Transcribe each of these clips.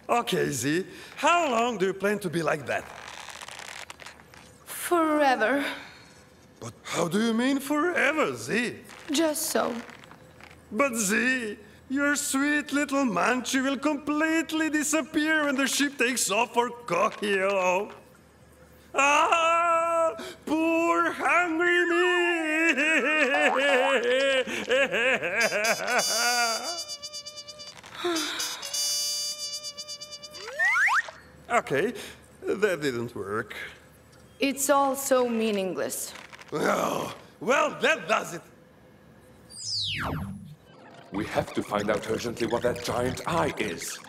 Okay, Z, how long do you plan to be like that? Forever. But how do you mean forever, Z? Just so. But Z, your sweet little Munchie will completely disappear when the ship takes off for Coquille. Ah, poor hungry me! Okay, that didn't work. It's all so meaningless. Oh, well, that does it. We have to find out urgently what that giant eye is.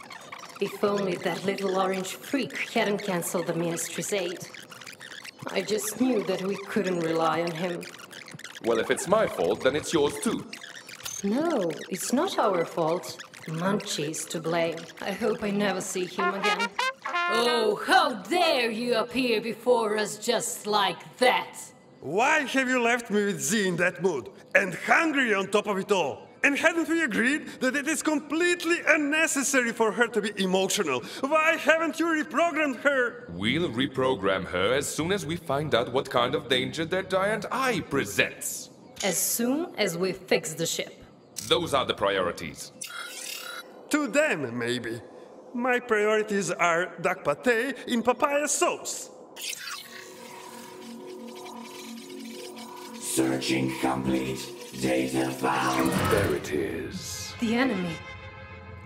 If only that little orange freak hadn't cancelled the Ministry's aid. I just knew that we couldn't rely on him. Well, if it's my fault, then it's yours too. No, it's not our fault. Munchie's to blame. I hope I never see him again. Oh, how dare you appear before us just like that? Why have you left me with Z in that mood? And hungry on top of it all? And hadn't we agreed that it is completely unnecessary for her to be emotional? Why haven't you reprogrammed her? We'll reprogram her as soon as we find out what kind of danger that giant eye presents. As soon as we fix the ship. Those are the priorities. To them, maybe. My priorities are duck pate in papaya sauce. Searching complete. Data found. There it is. The enemy.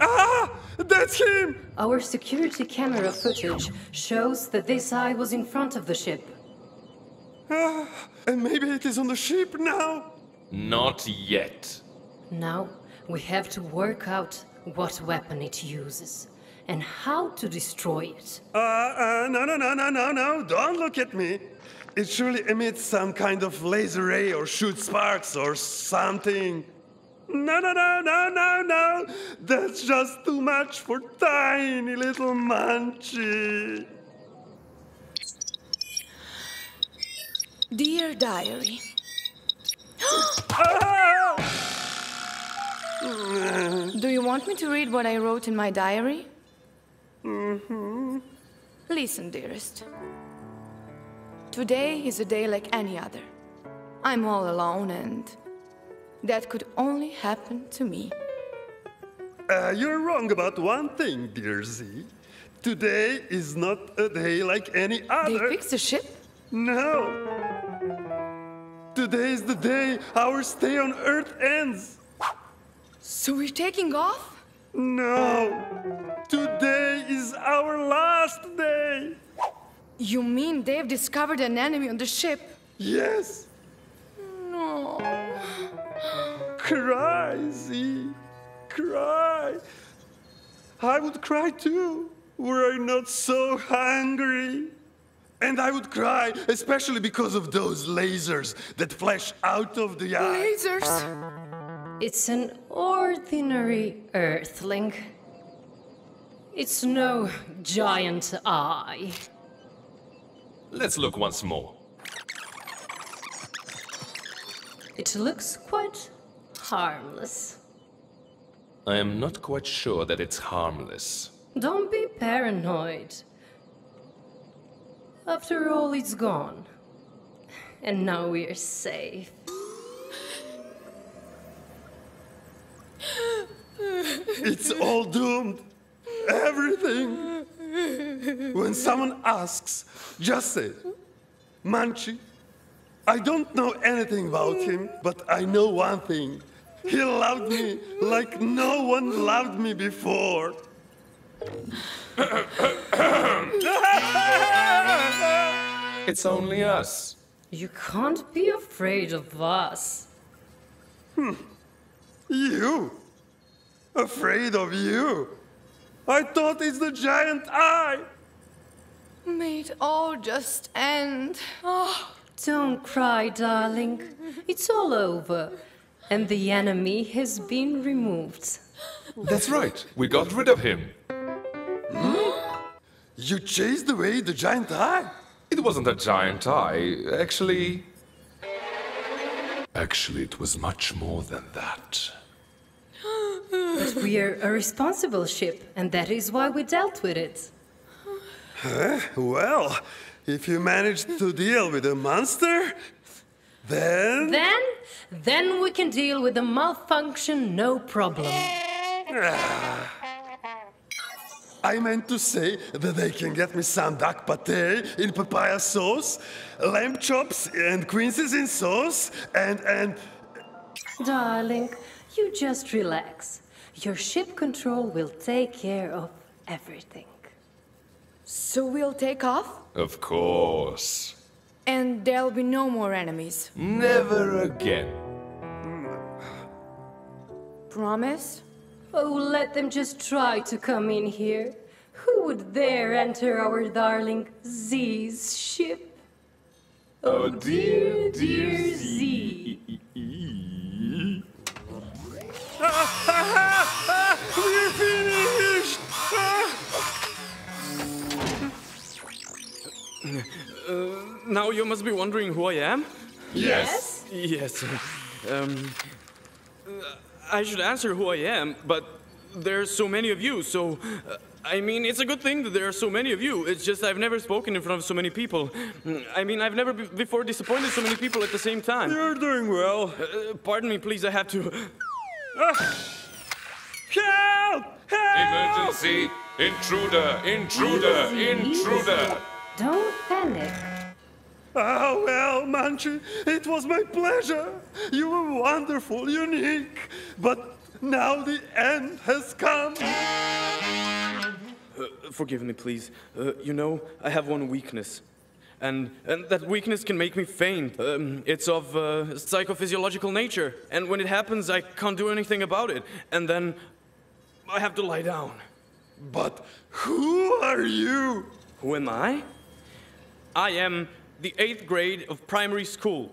Ah! That's him! Our security camera footage shows that this eye was in front of the ship. Ah, and maybe it is on the ship now? Not yet. Now, we have to work out what weapon it uses and how to destroy it. No, don't look at me. It surely emits some kind of laser ray or shoots sparks or something. No. That's just too much for tiny little Munchie. Dear Diary. Ah! Do you want me to read what I wrote in my diary? Mm-hmm. Listen, dearest. Today is a day like any other. I'm all alone and that could only happen to me. You're wrong about one thing, dear Z. Today is not a day like any other. They fixed the ship? No. Today is the day our stay on Earth ends. So we're taking off? No. Today is our last day. You mean they've discovered an enemy on the ship? Yes. No. Cry, Z. Cry. I would cry too, were I not so hungry. And I would cry, especially because of those lasers that flash out of the eye. Lasers? It's an ordinary Earthling. It's no giant eye. Let's look once more. It looks quite harmless. I am not quite sure that it's harmless. Don't be paranoid. After all, it's gone. And now we're safe. It's all doomed. Everything. When someone asks, just say, Munchie, I don't know anything about him, but I know one thing. He loved me like no one loved me before. It's only us. You can't be afraid of us. You? Afraid of you? I thought it's the giant eye. May it all just end. Oh. Don't cry, darling. It's all over. And the enemy has been removed. That's right. We got rid of him. You chased away the giant eye? It wasn't a giant eye. Actually, it was much more than that. But We're a responsible ship, and that is why we dealt with it. Well, if you manage to deal with a monster, then... Then we can deal with the malfunction, no problem. I meant to say that they can get me some duck pate in papaya sauce, lamb chops and quinces in sauce, and... Darling, you just relax. Your ship control will take care of everything. So we'll take off? Of course. And there'll be no more enemies. Never again. Promise? Oh, let them just try to come in here. Who would dare enter our darling Z's ship? Oh dear, dear Z. We're finished! Now you must be wondering who I am? Yes? Yes. I should answer who I am, but there's so many of you, so... I mean, it's a good thing that there are so many of you. It's just I've never spoken in front of so many people. I mean, I've never before disappointed so many people at the same time. You're doing well. Pardon me, please, I have to... Help! Help! Emergency! Intruder! Intruder! Intruder! Don't panic. Oh, well, Munchie, it was my pleasure. You were wonderful, unique. But now the end has come. Forgive me, please. You know, I have one weakness. And that weakness can make me faint. It's of psychophysiological nature. And when it happens, I can't do anything about it. And then I have to lie down. But who are you? Who am I? I am the 8th grade of primary school,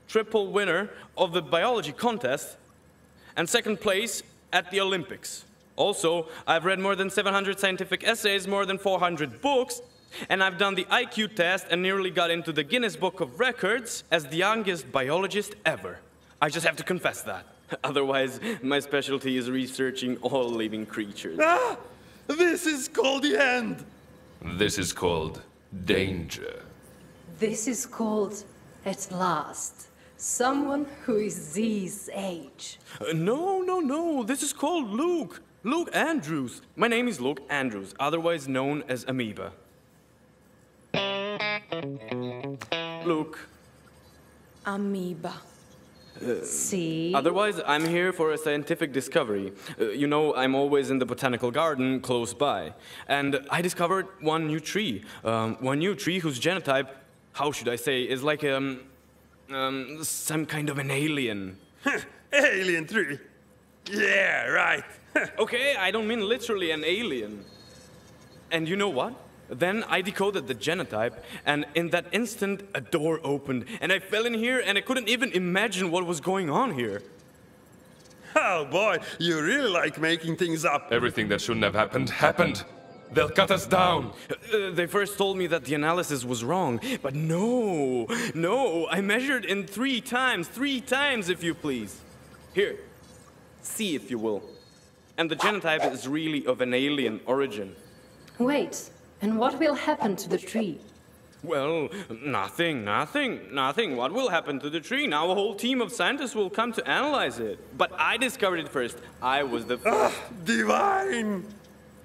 triple winner of the biology contest, and 2nd place at the Olympics. Also, I've read more than 700 scientific essays, more than 400 books, and I've done the IQ test and nearly got into the Guinness Book of Records as the youngest biologist ever. I just have to confess that. Otherwise, my specialty is researching all living creatures. Ah! This is called the end. This is called danger. This is called, at last, someone who is Z's age. No. This is called Luke. Luke Andrews. My name is Luke Andrews, otherwise known as Amoeba. Luke. Amoeba. See? Otherwise, I'm here for a scientific discovery. You know, I'm always in the botanical garden close by. And I discovered one new tree. One new tree whose genotype, how should I say, is like some kind of an alien. Alien tree. Yeah, right. Okay, I don't mean literally an alien. And you know what? Then I decoded the genotype, and in that instant, a door opened, and I fell in here, and I couldn't even imagine what was going on here. Oh boy, you really like making things up. Everything that shouldn't have happened, happened. They'll cut us down. They first told me that the analysis was wrong, but no, I measured in 3 times if you please. Here, see if you will. And the genotype is really of an alien origin. Wait, and what will happen to the tree? Well, nothing. What will happen to the tree? Now a whole team of scientists will come to analyze it. But I discovered it first. I was the first. Divine!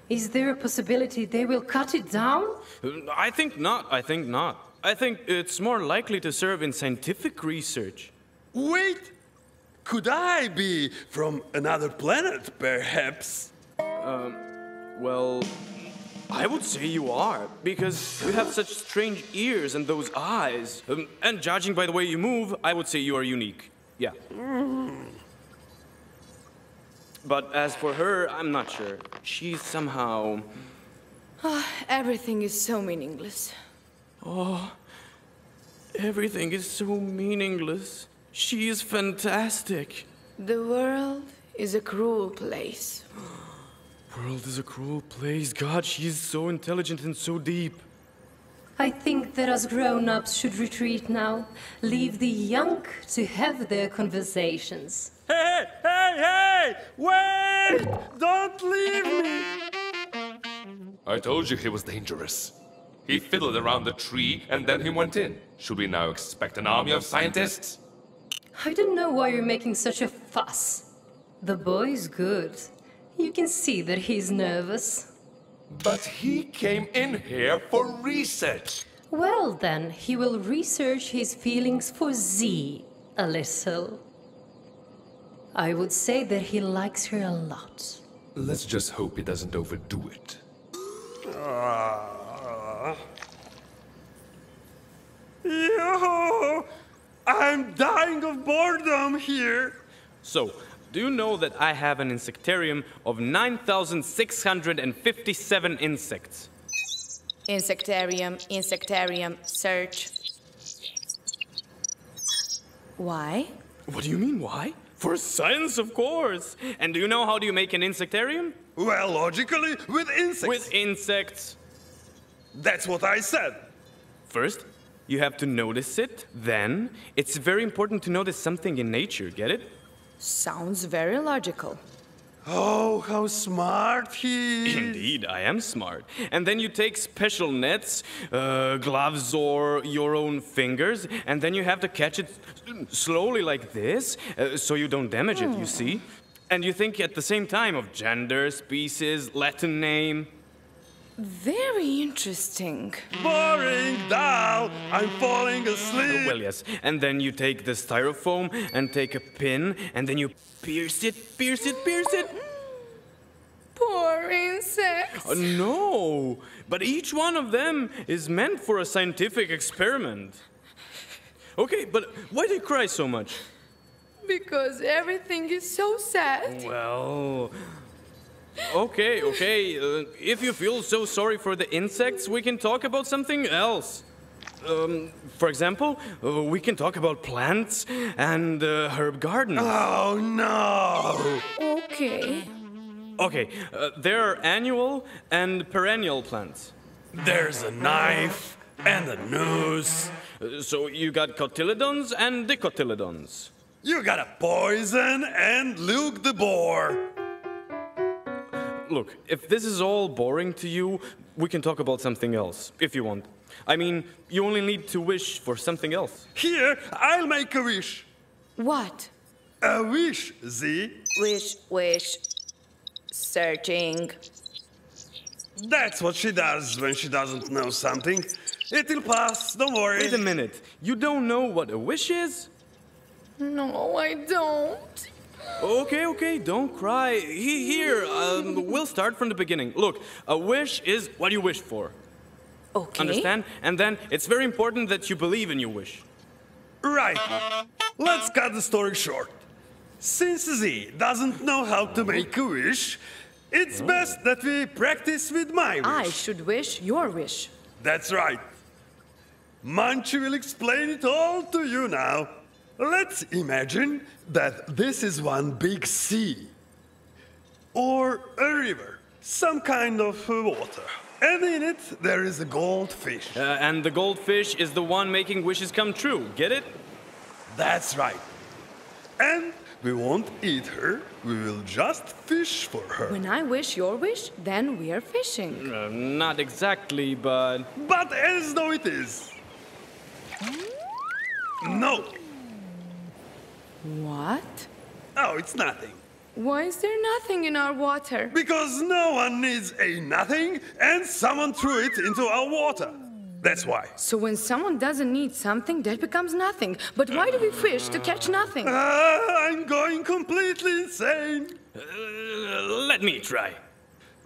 Is there a possibility they will cut it down? I think not. I think it's more likely to serve in scientific research. Wait! Could I be from another planet, perhaps? Well, I would say you are, because you have such strange ears and those eyes. And judging by the way you move, I would say you are unique. Yeah. But as for her, I'm not sure. She's somehow... Everything is so meaningless. Oh, everything is so meaningless. She is fantastic. The world is a cruel place. World is a cruel place. God, she is so intelligent and so deep. I think that us grown-ups should retreat now. Leave the young to have their conversations. Hey! Wait! Wait! Don't leave me! I told you he was dangerous. He fiddled around the tree and then he went in. Should we now expect an army of scientists? I don't know why you're making such a fuss. The boy's good. You can see that he's nervous. But he came in here for research. Well then, he will research his feelings for Z a little. I would say that he likes her a lot. Let's just hope he doesn't overdo it. Yo! I'm dying of boredom here! So, do you know that I have an insectarium of 9,657 insects? Insectarium, search. Why? What do you mean, why? For science, of course! And do you know how do you make an insectarium? Well, logically, with insects. With insects. That's what I said. First, you have to notice it. Then, it's very important to notice something in nature, get it? Sounds very logical. Oh, how smart he is. Indeed, I am smart. And then you take special nets, gloves or your own fingers, and then you have to catch it slowly like this, so you don't damage it, you see? And you think at the same time of gender, species, Latin name. Very interesting. Boring, dull. I'm falling asleep. Well, yes. And then you take the styrofoam and take a pin, and then you pierce it. Poor insects. No, but each one of them is meant for a scientific experiment. Okay, but why do you cry so much? Because everything is so sad. Well, okay. If you feel so sorry for the insects, we can talk about something else. For example, we can talk about plants and herb gardens. Oh, no. Okay. Okay, there are annual and perennial plants. There's a knife and a noose. So you got cotyledons and dicotyledons. You got a poison and Luke the boar. Look, if this is all boring to you, we can talk about something else, if you want. I mean, you only need to wish for something else. Here, I'll make a wish. What? A wish, Z. Wish. Searching. That's what she does when she doesn't know something. It'll pass, don't worry. Wait a minute, you don't know what a wish is? No, I don't. Okay, don't cry. Here, we'll start from the beginning. Look, a wish is what you wish for. Okay. Understand? And then it's very important that you believe in your wish. Right. Let's cut the story short. Since Z doesn't know how to make a wish, it's best that we practice with my wish. I should wish your wish. That's right. Munchie will explain it all to you now. Let's imagine that this is one big sea. Or a river. Some kind of water. And in it, there is a goldfish. And the goldfish is the one making wishes come true. Get it? That's right. And we won't eat her. We will just fish for her. When I wish your wish, then we are fishing. Not exactly, but... But as though it is. No. What? Oh, it's nothing. Why is there nothing in our water? Because no one needs a nothing and someone threw it into our water. That's why. So when someone doesn't need something, that becomes nothing. But why do we fish to catch nothing? I'm going completely insane. Let me try.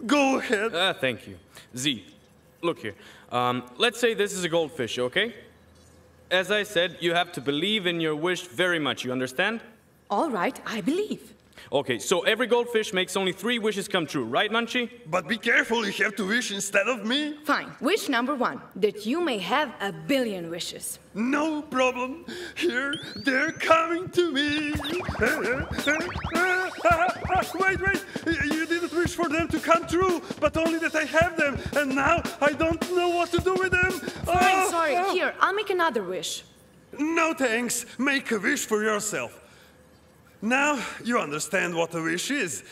Go ahead. Thank you. Z, look here. Let's say this is a goldfish, okay? As I said, you have to believe in your wish very much, you understand? All right, I believe. Okay, so every goldfish makes only 3 wishes come true, right, Munchie? But be careful, you have to wish instead of me. Fine. Wish number 1, that you may have 1 billion wishes. No problem. Here, they're coming to me. Wait. You didn't wish for them to come true, but only that I have them. And now I don't know what to do with them. Fine, sorry. Here, I'll make another wish. No thanks. Make a wish for yourself. Now you understand what a wish is.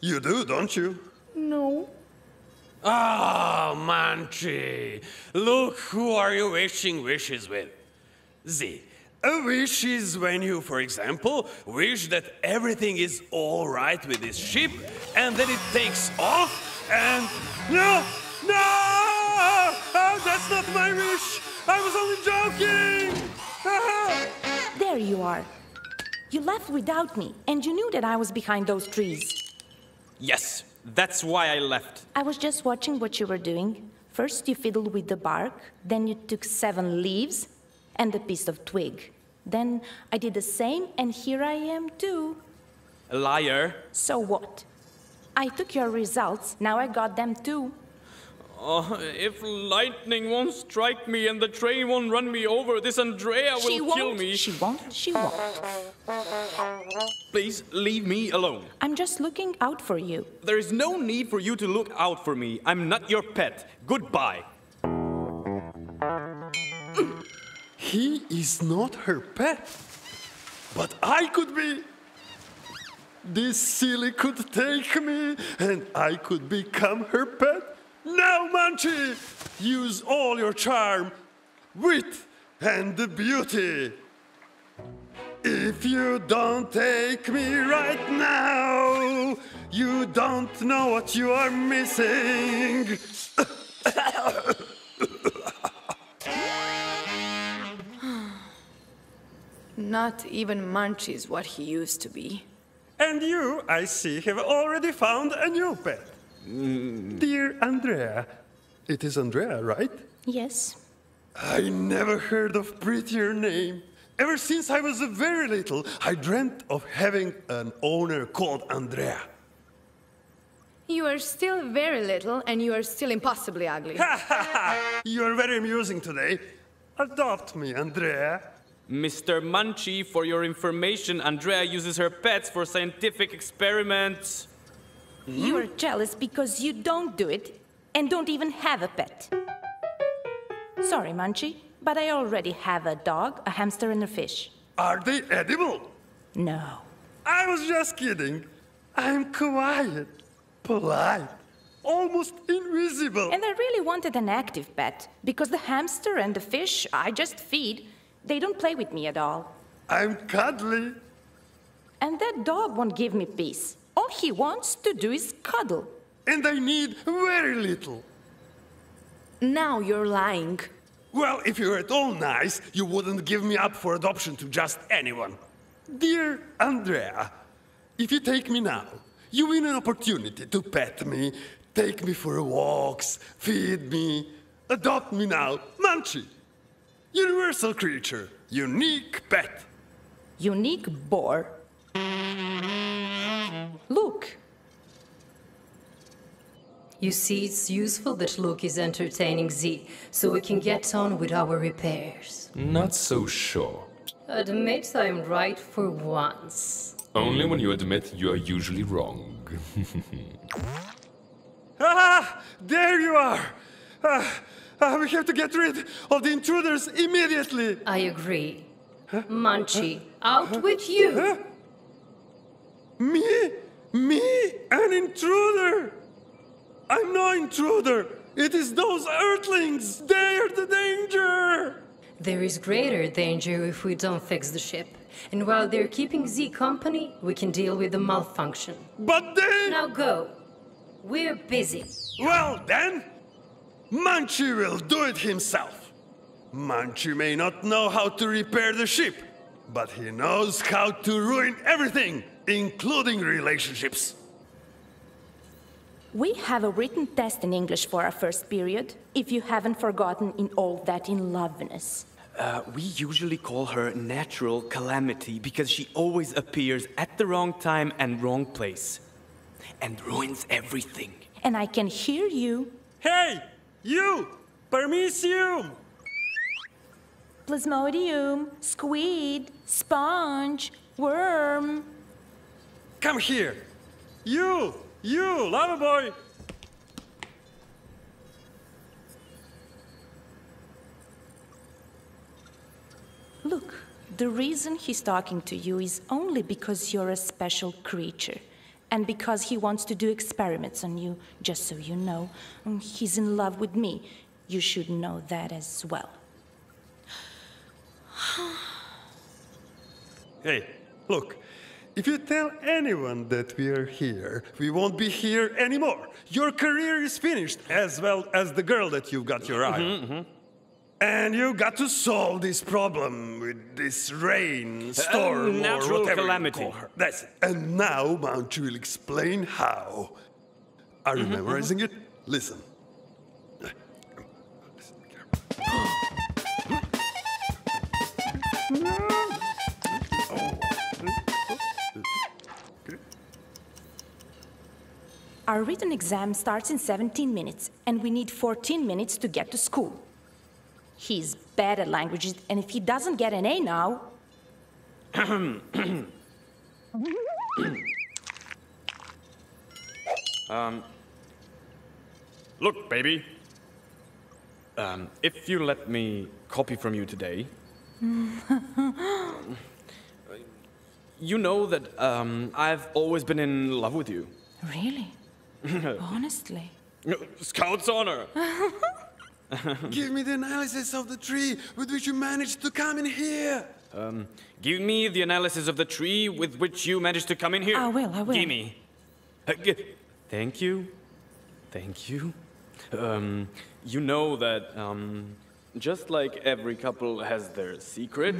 You do, don't you? No. Oh, Manchi, look who are you wishing wishes with. Z, a wish is when you, for example, wish that everything is all right with this ship, and then it takes off, and... No! No! Oh, that's not my wish! I was only joking! There you are. You left without me, and you knew that I was behind those trees. Yes, that's why I left. I was just watching what you were doing. First you fiddled with the bark, then you took 7 leaves and a piece of twig. Then I did the same, and here I am too. A liar. So what? I took your results, now I got them too. Oh, if lightning won't strike me and the train won't run me over, this Andrea will kill me. She won't. She won't. Please, leave me alone. I'm just looking out for you. There is no need for you to look out for me. I'm not your pet. Goodbye. He is not her pet. But I could be. This silly could take me, and I could become her pet. Now, Manchi, use all your charm, wit, and beauty. If you don't take me right now, you don't know what you are missing. Not even Munchie is what he used to be. And you, I see, have already found a new pet. Dear Andrea. It is Andrea, right? Yes. I never heard of prettier name. Ever since I was very little, I dreamt of having an owner called Andrea. You are still very little, and you are still impossibly ugly. You are very amusing today. Adopt me, Andrea. Mr. Munchie, for your information, Andrea uses her pets for scientific experiments. You are jealous because you don't do it and don't even have a pet. Sorry, Munchie, but I already have a dog, a hamster, and a fish. Are they edible? No. I was just kidding. I'm quiet, polite, almost invisible. And I really wanted an active pet, because the hamster and the fish I just feed, they don't play with me at all. I'm cuddly. And that dog won't give me peace. All he wants to do is cuddle. And I need very little. Now you're lying. Well, if you're at all nice, you wouldn't give me up for adoption to just anyone. Dear Andrea, if you take me now, you win an opportunity to pet me, take me for walks, feed me, adopt me now, Munchie. Universal creature, unique pet. Unique bore. Look. You see, it's useful that Luke is entertaining Z, so we can get on with our repairs. Not so sure. Admit I'm right for once. Only when you admit you are usually wrong. There you are. We have to get rid of the intruders immediately. I agree. Munchie, out with you! Me? Me? An intruder? I'm no intruder. It is those Earthlings. They are the danger. There is greater danger if we don't fix the ship. And while they're keeping Z company, we can deal with the malfunction. But they... Now go. We're busy. Well then, Munchie will do it himself. Munchie may not know how to repair the ship, but he knows how to ruin everything, including relationships. We have a written test in English for our first period, if you haven't forgotten in all that in loveness. We usually call her Natural Calamity because she always appears at the wrong time and wrong place. And ruins everything. And I can hear you. Hey, you! Permisium! Plasmodium, squid, sponge, worm. Come here. You, lover boy. Look, the reason he's talking to you is only because you're a special creature. And because he wants to do experiments on you, just so you know, he's in love with me. You should know that as well. Hey, look, if you tell anyone that we are here, we won't be here anymore. Your career is finished, as well as the girl that you've got your eye on. And you got to solve this problem with this rain, storm, natural or whatever calamity. you call her. That's it. And now Manchi will explain how. Are you memorizing it? Listen. Our written exam starts in 17 minutes, and we need 14 minutes to get to school. He's bad at languages, and if he doesn't get an A now... Look, baby. If you let me copy from you today... you know that I've always been in love with you. Really? Honestly? Scout's honor! Give me the analysis of the tree with which you managed to come in here. Give me the analysis of the tree with which you managed to come in here. I will. Give me. Thank you. Thank you. You know that, just like every couple has their secret,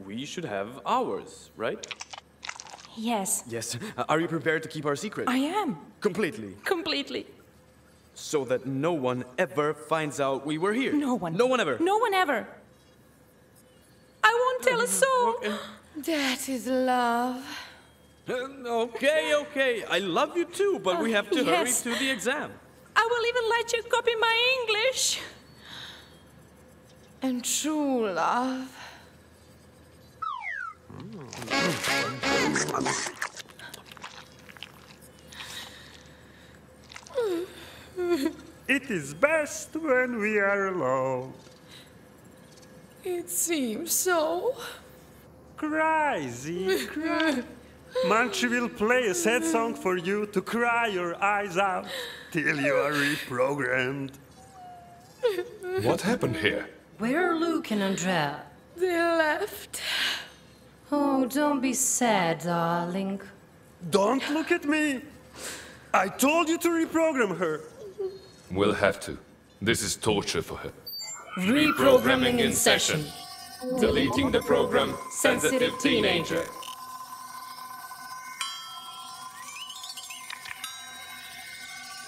we should have ours, right? Yes. Yes. Are you prepared to keep our secret? I am. Completely. Completely. So that no one ever finds out we were here. No one. No one ever. No one ever. I won't tell a soul. That is love. Okay, okay. I love you too, but we have to hurry to the exam. I will even let you copy my English. And true love. It is best when we are alone. It seems so. Cry, Z, cry. Manchi will play a sad song for you to cry your eyes out till you are reprogrammed. What happened here? Where are Luke and Andrea? They left. Oh, don't be sad, darling. Don't look at me. I told you to reprogram her. We'll have to. This is torture for her. Reprogramming in session. Deleting the program, sensitive teenager.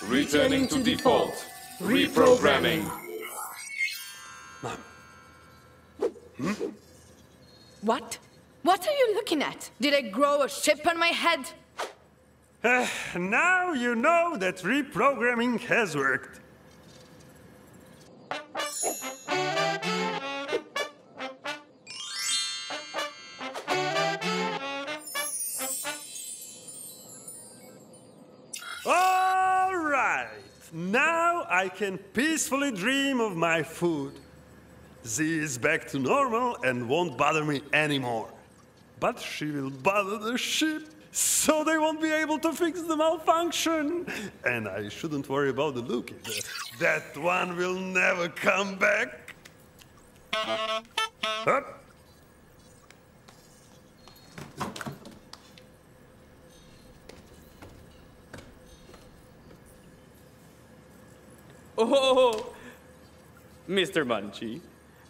Returning to default. Reprogramming. What? What are you looking at? Did I grow a chip on my head? Now you know that reprogramming has worked. All right. Now I can peacefully dream of my food. Z is back to normal and won't bother me anymore. But she will bother the ship, so they won't be able to fix the malfunction. And I shouldn't worry about the Luke either. That one will never come back. Up. Oh, Mr. Manchi.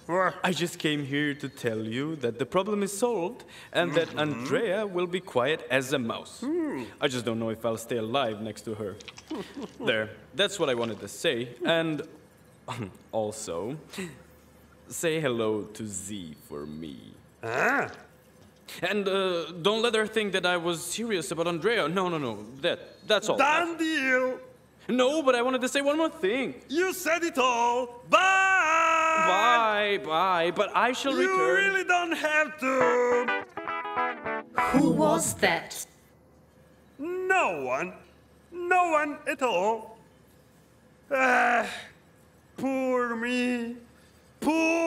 What? I just came here to tell you that the problem is solved and that Andrea will be quiet as a mouse. I just don't know if I'll stay alive next to her. There, that's what I wanted to say. And also, say hello to Z for me. Ah. And don't let her think that I was serious about Andrea. No. That's all. Done deal. No, but I wanted to say one more thing. You said it all. Bye. Bye. But I shall You return. really don't have to. Who was that? No one. No one at all. Ah, poor me. Poor